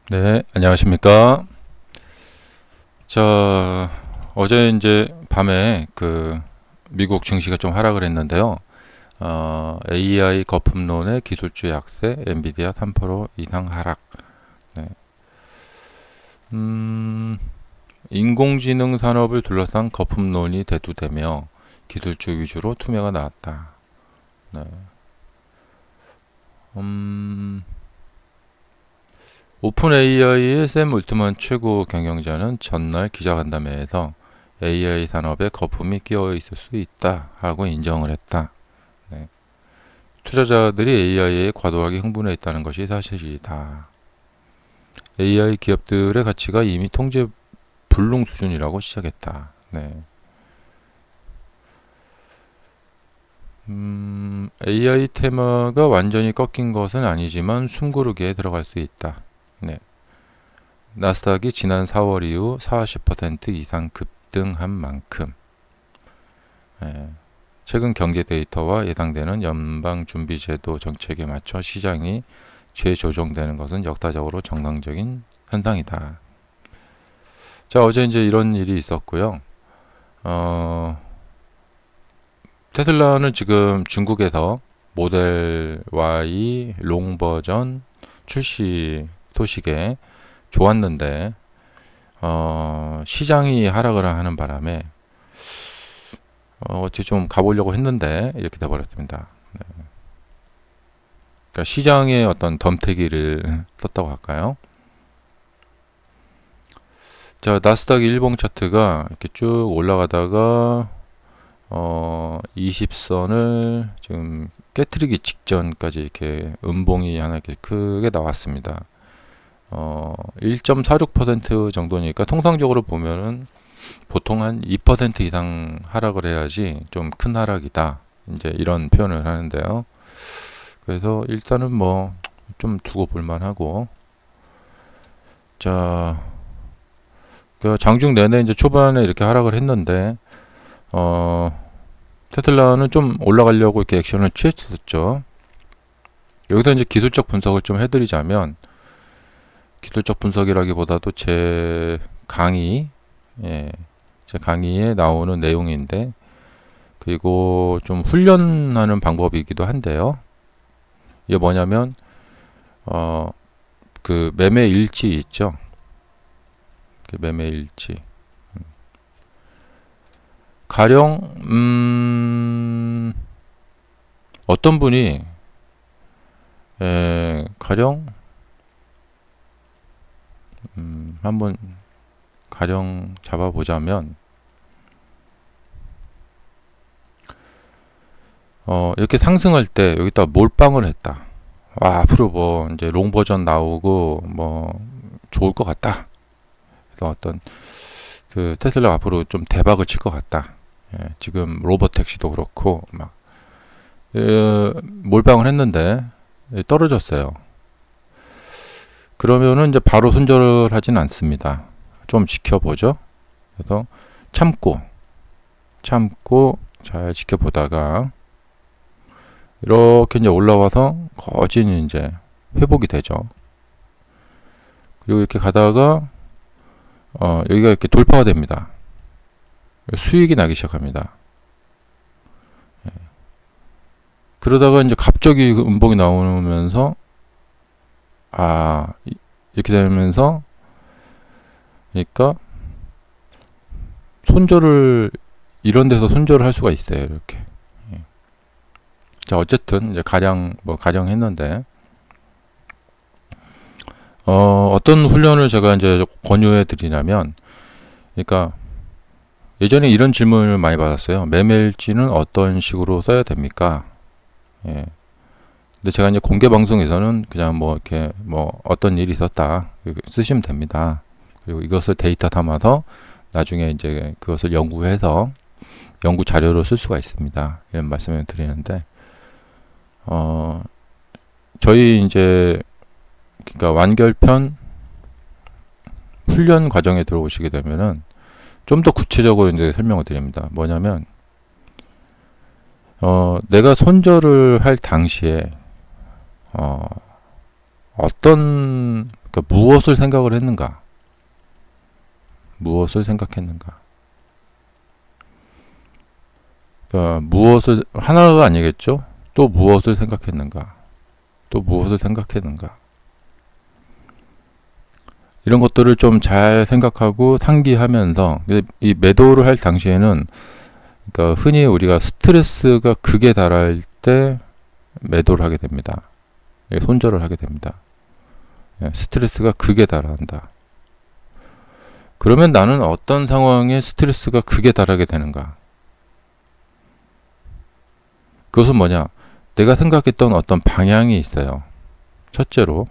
네, 안녕하십니까. 자, 어제 이제 밤에 미국 증시가 좀 하락을 했는데요. AI 거품론의 기술주 약세, 엔비디아 3% 이상 하락. 네. 음, 인공지능 산업을 둘러싼 거품론이 대두되며 기술주 위주로 투매가 나왔다. 네. 음, 오픈 AI의 샘 올트만 최고 경영자는 전날 기자간담회에서 AI 산업에 거품이 끼어 있을 수 있다 하고 인정을 했다. 네. 투자자들이 AI에 과도하게 흥분해 있다는 것이 사실이다. AI 기업들의 가치가 이미 통제 불능 수준이라고 시작했다. 네. AI 테마가 완전히 꺾인 것은 아니지만 숨고르기에 들어갈 수 있다. 네. 나스닥이 지난 4월 이후 40% 이상 급등한 만큼 최근 경제 데이터와 예상되는 연방준비제도 정책에 맞춰 시장이 재조정되는 것은 역사적으로 정상적인 현상이다. 자, 어제 이제 이런 일이 있었고요. 어, 테슬라는 지금 중국에서 모델 Y 롱 버전 출시 소식에 좋았는데 시장이 하락을 하는 바람에 어떻게 좀 가보려고 했는데 이렇게 돼버렸습니다. 그러니까 시장의 어떤 덤태기를 썼다고 할까요? 자, 나스닥 일봉 차트가 이렇게 쭉 올라가다가 20선을 지금 깨트리기 직전까지 이렇게 음봉이 하나 이렇게 크게 나왔습니다. 1.46% 정도니까 통상적으로 보면은 보통 한 2% 이상 하락을 해야지 좀 큰 하락이다. 이제 이런 표현을 하는데요. 그래서 일단은 뭐 좀 두고 볼만 하고, 자, 장중 내내 이제 초반에 이렇게 하락을 했는데, 어, 테슬라는 좀 올라가려고 이렇게 액션을 취했었죠. 여기서 이제 기술적 분석을 좀 해드리자면, 기술적 분석이라기보다도 예, 제 강의에 나오는 내용인데, 그리고 좀 훈련하는 방법이기도 한데요. 이게 뭐냐면, 어, 매매 일치 있죠. 그 매매 일치. 가령, 어떤 분이, 가령, 한번 가령 잡아보자면, 이렇게 상승할 때 여기다 몰빵을 했다. 와, 앞으로 뭐, 이제 롱 버전 나오고, 뭐, 좋을 것 같다. 그래서 어떤, 테슬라 앞으로 좀 대박을 칠 것 같다. 지금 로봇 택시도 그렇고, 막, 몰빵을 했는데, 떨어졌어요. 그러면은 이제 바로 손절을 하진 않습니다. 좀 지켜보죠. 그래서 참고 잘 지켜보다가 이렇게 이제 올라와서 거진 이제 회복이 되죠. 그리고 이렇게 가다가 여기가 이렇게 돌파가 됩니다. 수익이 나기 시작합니다. 그러다가 이제 갑자기 음봉이 나오면서 이렇게 되면서 그러니까 손절을 이런 데서 손절을 할 수가 있어요. 이렇게. 자, 어쨌든 이제 가령 했는데 어떤 훈련을 제가 이제 권유해 드리냐면, 그러니까 예전에 이런 질문을 많이 받았어요. 매매일지는 어떤 식으로 써야 됩니까? 예. 근데 제가 이제 공개 방송에서는 그냥 뭐 이렇게 뭐 어떤 일이 있었다 쓰시면 됩니다. 그리고 이것을 데이터 담아서 나중에 이제 그것을 연구해서 연구 자료로 쓸 수가 있습니다. 이런 말씀을 드리는데, 저희 이제 그러니까 완결편 훈련 과정에 들어오시게 되면은 좀 더 구체적으로 이제 설명을 드립니다. 뭐냐면 내가 손절을 할 당시에 어떤 그러니까 무엇을 생각을 했는가? 무엇을 생각했는가? 그러니까 무엇을, 하나가 아니겠죠? 또 무엇을 생각했는가? 또 무엇을 생각했는가? 이런 것들을 좀 잘 생각하고 상기하면서, 이 매도를 할 당시에는, 그러니까 흔히 우리가 스트레스가 극에 달할 때 매도를 하게 됩니다. 손절을 하게 됩니다. 스트레스가 극에 달한다. 그러면 나는 어떤 상황에 스트레스가 극에 달하게 되는가? 그것은 뭐냐? 내가 생각했던 어떤 방향이 있어요. 첫째로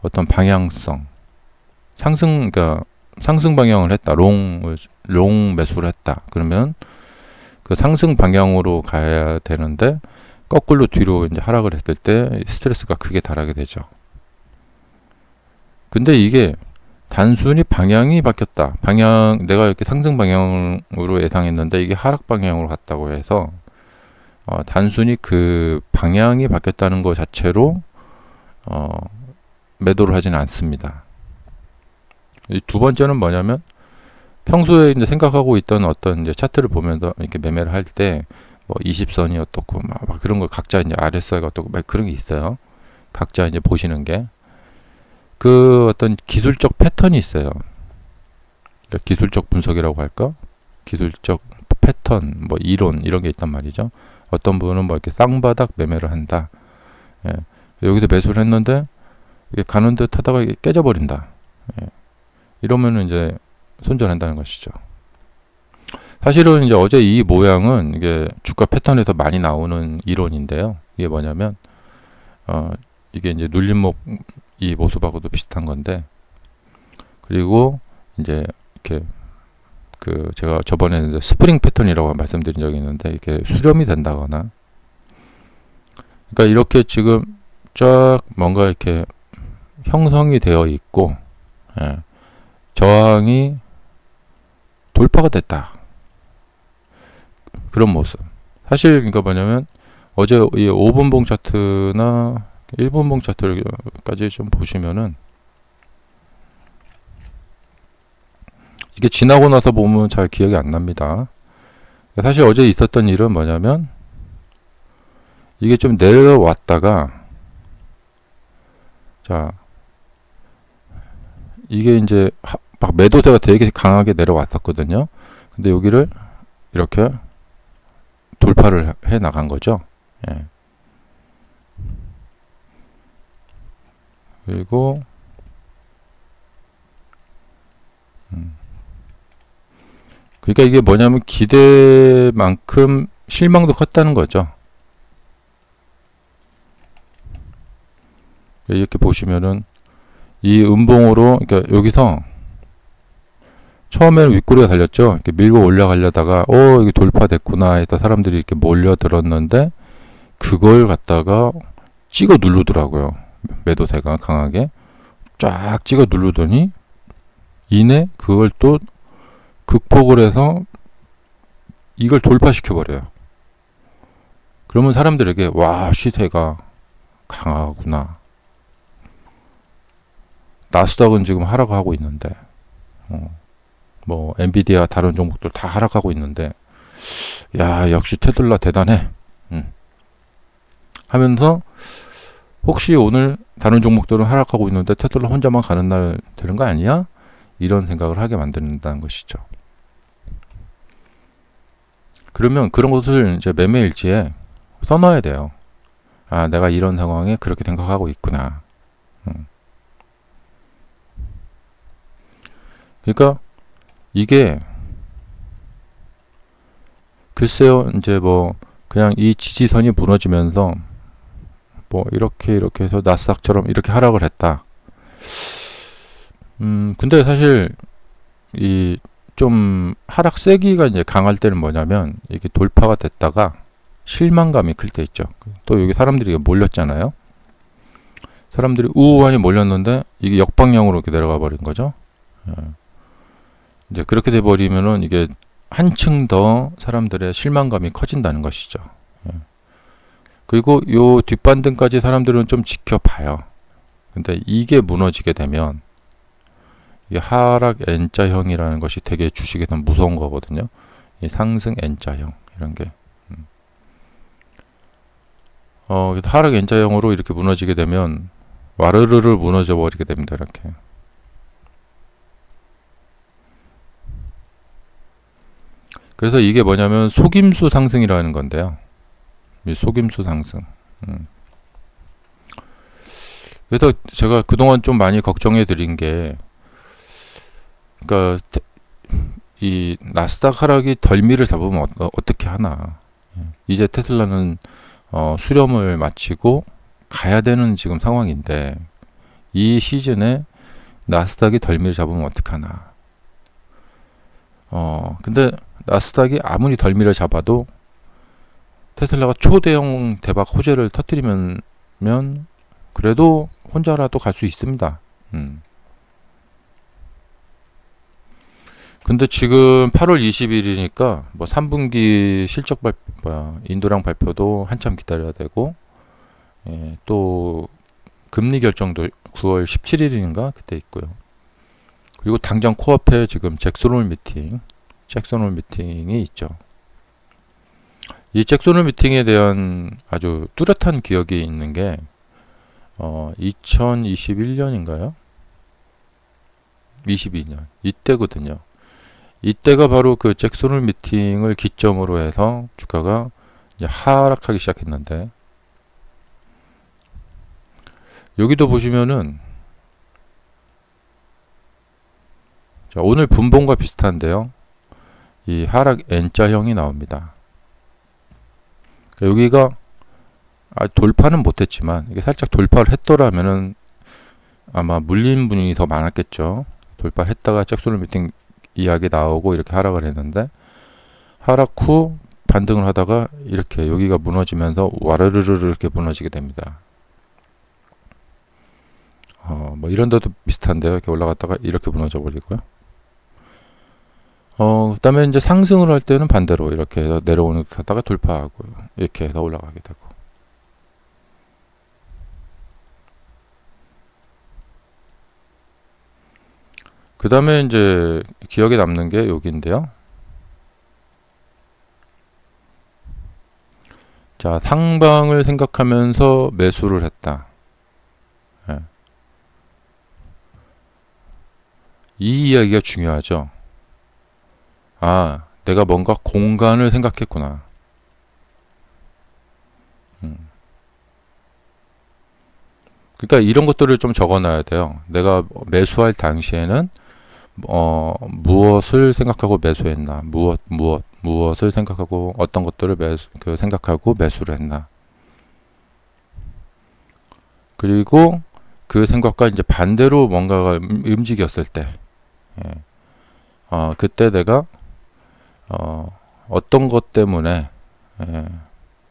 어떤 방향성, 그러니까 상승 방향을 했다. 롱 매수를 했다. 그러면 그 상승 방향으로 가야 되는데 거꾸로 뒤로 이제 하락을 했을 때 스트레스가 크게 달하게 되죠. 근데 이게 단순히 방향이 바뀌었다. 내가 이렇게 상승 방향으로 예상했는데 이게 하락 방향으로 갔다고 해서 단순히 그 방향이 바뀌었다는 것 자체로 매도를 하지는 않습니다. 이 두 번째는 뭐냐면 평소에 이제 생각하고 있던 어떤 이제 차트를 보면서 이렇게 매매를 할 때 뭐 20선이 어떻고 막 그런 걸 각자 이제 RSI가 어떻고 막 그런 게 있어요. 각자 이제 보시는 게 그 어떤 기술적 패턴이 있어요. 그러니까 기술적 분석이라고 할까? 기술적 패턴, 뭐 이론 이런 게 있단 말이죠. 어떤 분은 뭐 이렇게 쌍바닥 매매를 한다. 예. 여기서 매수를 했는데 이게 가는 듯 하다가 이게 깨져버린다. 예. 이러면은 이제 손절한다는 것이죠. 사실은 이제 어제 이 모양은 이게 주가 패턴에서 많이 나오는 이론인데요. 이게 뭐냐면 이게 이제 눌림목 이 모습하고도 비슷한 건데, 그리고 이제 이렇게 그 제가 저번에 이제 스프링 패턴이라고 말씀드린 적이 있는데 이렇게 수렴이 된다거나, 그러니까 이렇게 지금 쫙 뭔가 이렇게 형성이 되어 있고, 예, 저항이 돌파가 됐다. 그런 모습. 사실 그러니까 뭐냐면 어제 이 5분봉 차트나 1분봉 차트까지 좀 보시면은 이게 지나고 나서 보면 잘 기억이 안 납니다. 사실 어제 있었던 일은 뭐냐면 이게 좀 내려왔다가, 자, 이게 이제 막 매도세가 되게 강하게 내려왔었거든요. 근데 여기를 이렇게 돌파를 해 나간 거죠. 예. 그리고 그러니까 이게 뭐냐면 기대만큼 실망도 컸다는 거죠. 이렇게 보시면은 이 음봉으로, 그러니까 여기서 처음에는 윗꼬리가 달렸죠. 이렇게 밀고 올라가려다가 이게 돌파됐구나 해서 사람들이 이렇게 몰려들었는데 그걸 갖다가 찍어 누르더라고요. 매도세가 강하게 쫙 찍어 누르더니 이내 그걸 또 극복을 해서 이걸 돌파시켜 버려요. 그러면 사람들에게 와, 시세가 강하구나. 나스닥은 지금 하락하고 있는데 뭐 엔비디아 다른 종목들 다 하락하고 있는데, 야, 역시 테슬라 대단해. 하면서 혹시 오늘 다른 종목들은 하락하고 있는데 테슬라 혼자만 가는 날 되는 거 아니야? 이런 생각을 하게 만든다는 것이죠. 그러면 그런 것을 이제 매매 일지에 써놔야 돼요. 아, 내가 이런 상황에 그렇게 생각하고 있구나. 그러니까 이게 글쎄요, 이제 뭐 그냥 이 지지선이 무너지면서 뭐 이렇게 해서 나스닥처럼 이렇게 하락을 했다. 근데 사실 이 좀 하락 세기가 이제 강할 때는 뭐냐면 이게 돌파가 됐다가 실망감이 클 때 있죠. 또 여기 사람들이 몰렸잖아요. 사람들이 우우하니 몰렸는데 이게 역방향으로 이렇게 내려가 버린 거죠. 이제 그렇게 돼 버리면은 이게 한층 더 사람들의 실망감이 커진다는 것이죠. 그리고 요 뒷반등까지 사람들은 좀 지켜봐요. 근데 이게 무너지게 되면 이게 하락 N자형이라는 것이 되게 주식에선 무서운 거거든요. 이 상승 N자형 이런 게 하락 N자형으로 이렇게 무너지게 되면 와르르르 무너져 버리게 됩니다. 이렇게. 그래서 이게 뭐냐면 속임수 상승이라는 건데요. 이 속임수 상승. 그래서 제가 그동안 좀 많이 걱정해 드린 게, 그러니까 이 나스닥 하락이 덜미를 잡으면 어떻게 하나. 이제 테슬라는 수렴을 마치고 가야 되는 지금 상황인데, 이 시즌에 나스닥이 덜미를 잡으면 어떡하나. 근데 나스닥이 아무리 덜미를 잡아도 테슬라가 초대형 대박 호재를 터뜨리면 그래도 혼자라도 갈 수 있습니다. 근데 지금 8월 20일이니까 뭐 3분기 실적 인도랑 발표도 한참 기다려야 되고, 또 금리 결정도 9월 17일인가 그때 있고요. 그리고 당장 코앞에 지금 잭슨홀 미팅이 있죠. 이 잭슨홀 미팅에 대한 아주 뚜렷한 기억이 있는 게 2021년인가요? 22년 이때거든요. 이때가 바로 그 잭슨홀 미팅을 기점으로 해서 주가가 이제 하락하기 시작했는데, 여기도 보시면은 자, 오늘 분봉과 비슷한데요. 이 하락 N자형이 나옵니다. 여기가 돌파는 못했지만 이게 살짝 돌파를 했더라면은 아마 물린 분이 더 많았겠죠. 돌파했다가 잭슨홀 미팅 이야기 나오고 이렇게 하락을 했는데, 하락 후 반등을 하다가 이렇게 여기가 무너지면서 와르르르 이렇게 무너지게 됩니다. 뭐 이런 데도 비슷한데요. 이렇게 올라갔다가 이렇게 무너져 버리고요. 그 다음에 이제 상승을 할 때는 반대로 이렇게 해서 내려오는 듯 하다가 돌파하고요. 이렇게 해서 올라가게 되고. 그 다음에 이제 기억에 남는 게 여기인데요. 자, 상방을 생각하면서 매수를 했다. 예. 이 이야기가 중요하죠. 내가 뭔가 공간을 생각했구나. 그러니까 이런 것들을 좀 적어놔야 돼요. 내가 매수할 당시에는 무엇을 생각하고 매수했나, 무엇을 생각하고 어떤 것들을 생각하고 매수를 했나. 그리고 그 생각과 이제 반대로 뭔가가 움직였을 때, 그때 내가 어떤 것 때문에,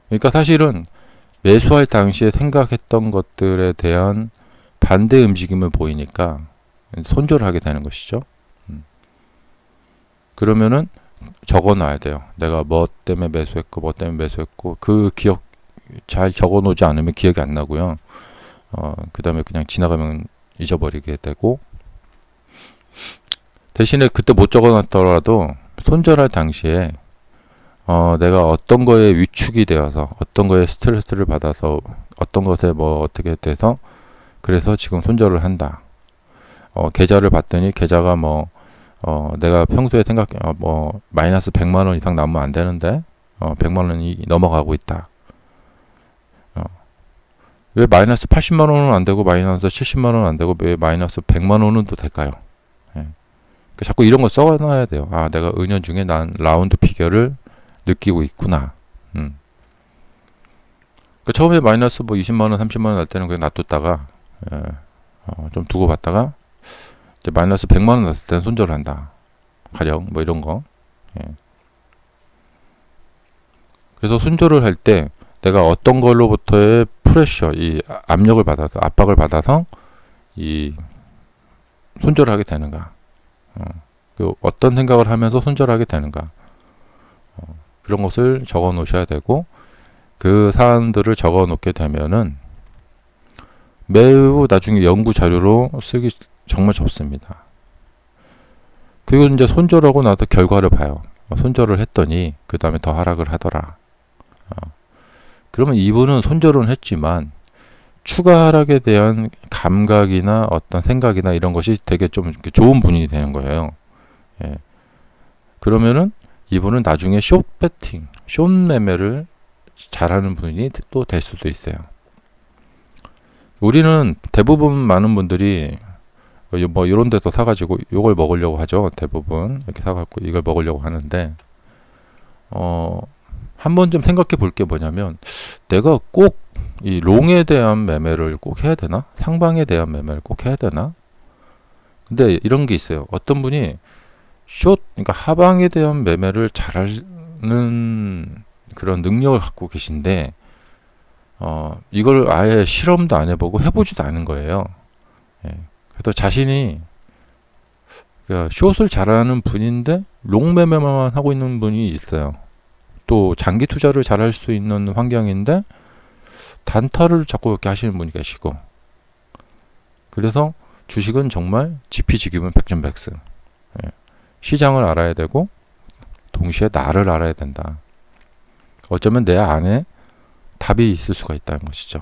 그러니까 사실은 매수할 당시에 생각했던 것들에 대한 반대 움직임을 보이니까 손절을 하게 되는 것이죠. 그러면은 적어 놔야 돼요. 내가 뭐 때문에 매수했고, 그 기억 잘 적어 놓지 않으면 기억이 안 나고요. 그 다음에 그냥 지나가면 잊어버리게 되고, 대신에 그때 못 적어 놨더라도 손절할 당시에 내가 어떤 거에 위축이 되어서, 어떤 거에 스트레스를 받아서, 어떤 것에 뭐 어떻게 돼서, 그래서 지금 손절을 한다. 계좌를 봤더니 계좌가 내가 평소에 마이너스 100만 원 이상 남으면 안 되는데, 100만 원이 넘어가고 있다. 왜 마이너스 80만 원은 안 되고, 마이너스 70만 원은 안 되고, 왜 마이너스 100만 원은 또 될까요? 자꾸 이런 거 써놔야 돼요. 내가 은연중에 난 라운드 피겨를 느끼고 있구나. 처음에 마이너스 20만 원, 30만 원 날 때는 그냥 놔뒀다가, 좀 두고 봤다가, 이제 마이너스 100만 원 났을 때는 손절을 한다. 가령, 뭐 이런 거. 그래서 손절을 할 때, 내가 어떤 걸로부터의 프레셔, 이 압력을 받아서, 압박을 받아서, 이 손절을 하게 되는가. 어떤 생각을 하면서 손절하게 되는가. 그런 것을 적어 놓으셔야 되고, 그 사안들을 적어 놓게 되면은 매우 나중에 연구 자료로 쓰기 정말 좋습니다. 그리고 이제 손절하고 나서 결과를 봐요. 손절을 했더니 그 다음에 더 하락을 하더라. 그러면 이분은 손절은 했지만 추가 하락에 대한 감각이나 어떤 생각이나 이런 것이 되게 좀 좋은 분이 되는 거예요. 예. 그러면은 이분은 나중에 숏 배팅, 숏 매매를 잘하는 분이 또 될 수도 있어요. 우리는 대부분 많은 분들이 뭐 이런 데서 사가지고 이걸 먹으려고 하죠. 대부분 이렇게 사갖고 이걸 먹으려고 하는데 한번 좀 생각해 볼 게 뭐냐면 내가 꼭 이 롱에 대한 매매를 꼭 해야 되나? 상방에 대한 매매를 꼭 해야 되나? 근데 이런 게 있어요. 어떤 분이 그러니까 하방에 대한 매매를 잘하는 그런 능력을 갖고 계신데 이걸 아예 실험도 안 해보고 해보지도 않은 거예요. 예. 그래서 자신이 그러니까 숏을 잘하는 분인데 롱 매매만 하고 있는 분이 있어요. 또 장기 투자를 잘할 수 있는 환경인데 단타를 자꾸 이렇게 하시는 분이 계시고, 그래서 주식은 정말 지피지기면 백전백승. 예. 시장을 알아야 되고 동시에 나를 알아야 된다. 어쩌면 내 안에 답이 있을 수가 있다는 것이죠.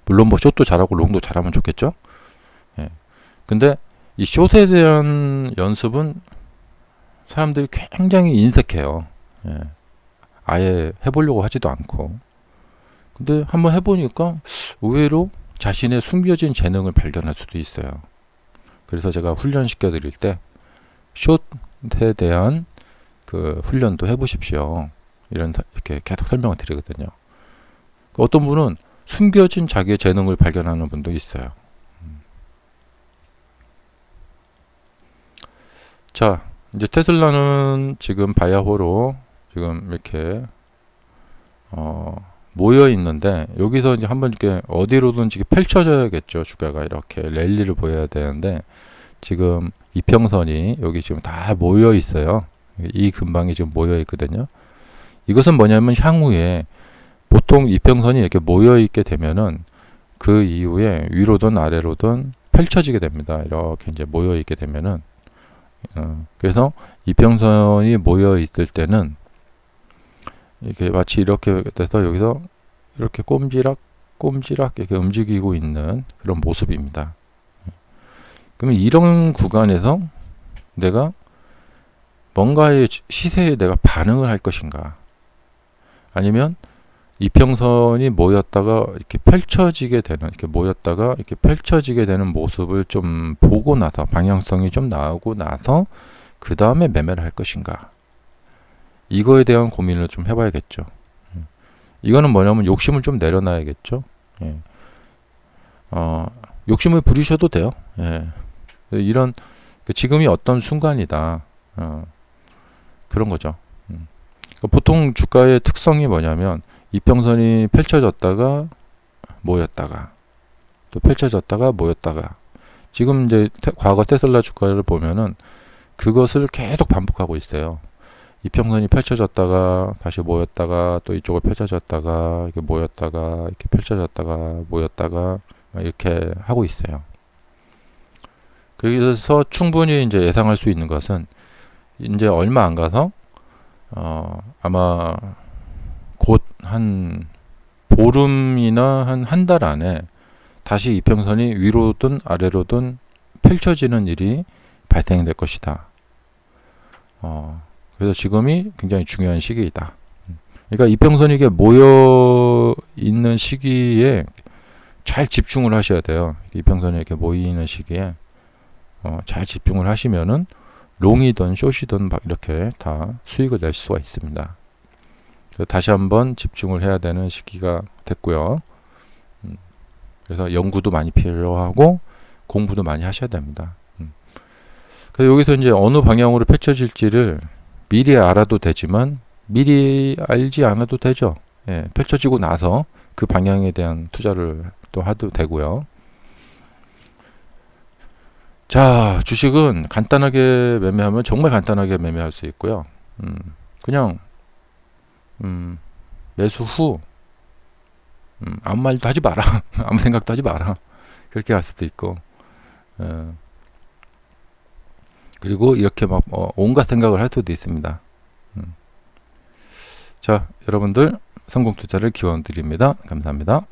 물론 뭐 숏도 잘하고 롱도 잘하면 좋겠죠. 예. 근데 이 숏에 대한 연습은 사람들이 굉장히 인색해요. 예. 아예 해보려고 하지도 않고. 근데 한번 해보니까 의외로 자신의 숨겨진 재능을 발견할 수도 있어요. 그래서 제가 훈련시켜 드릴 때 숏에 대한 그 훈련도 해보십시오. 이렇게 계속 설명을 드리거든요. 어떤 분은 숨겨진 자기의 재능을 발견하는 분도 있어요. 자, 이제 테슬라는 지금 바야흐로 지금 이렇게 모여 있는데, 여기서 이제 한번 이렇게 어디로든지 펼쳐져야겠죠. 주가가 이렇게 랠리를 보여야 되는데 지금 이평선이 여기 지금 다 모여 있어요. 이 근방이 지금 모여 있거든요. 이것은 뭐냐면 향후에 보통 이평선이 이렇게 모여 있게 되면은 그 이후에 위로든 아래로든 펼쳐지게 됩니다. 이렇게 이제 모여 있게 되면은 그래서 이평선이 모여 있을 때는 이렇게 마치 이렇게 돼서 여기서 이렇게 꼼지락 이렇게 움직이고 있는 그런 모습입니다. 그러면 이런 구간에서 내가 뭔가의 시세에 내가 반응을 할 것인가, 아니면 이평선이 모였다가 이렇게 펼쳐지게 되는, 이렇게 모였다가 이렇게 펼쳐지게 되는 모습을 좀 보고 나서, 방향성이 좀 나오고 나서 그 다음에 매매를 할 것인가, 이거에 대한 고민을 좀 해봐야겠죠. 이거는 뭐냐면 욕심을 좀 내려놔야겠죠. 예. 욕심을 부리셔도 돼요. 예. 이런 지금이 어떤 순간이다. 그런 거죠. 보통 주가의 특성이 뭐냐면 이평선이 펼쳐졌다가 모였다가 또 펼쳐졌다가 모였다가, 지금 이제 과거 테슬라 주가를 보면은 그것을 계속 반복하고 있어요. 이평선이 펼쳐졌다가 다시 모였다가 또 이쪽을 펼쳐졌다가 이렇게 모였다가 이렇게 펼쳐졌다가 모였다가 이렇게 하고 있어요. 그래서 충분히 이제 예상할 수 있는 것은 이제 얼마 안 가서 아마 곧 한 보름이나 한 달 안에 다시 이평선이 위로든 아래로든 펼쳐지는 일이 발생될 것이다. 그래서 지금이 굉장히 중요한 시기이다. 그러니까 이평선이 이게 모여 있는 시기에 잘 집중을 하셔야 돼요. 이평선이 이렇게 모이는 시기에 잘 집중을 하시면은 롱이든 숏이든 막 이렇게 다 수익을 낼 수가 있습니다. 다시 한번 집중을 해야 되는 시기가 됐고요. 그래서 연구도 많이 필요하고 공부도 많이 하셔야 됩니다. 그래서 여기서 이제 어느 방향으로 펼쳐질지를 미리 알아도 되지만 미리 알지 않아도 되죠. 예, 펼쳐지고 나서 그 방향에 대한 투자를 또 해도 되고요. 자, 주식은 간단하게 매매하면 정말 간단하게 매매할 수 있고요. 그냥 매수 후 아무 말도 하지 마라. 아무 생각도 하지 마라. 그렇게 할 수도 있고, 그리고 이렇게 막 온갖 생각을 할 수도 있습니다. 자, 여러분들 성공 투자를 기원 드립니다. 감사합니다.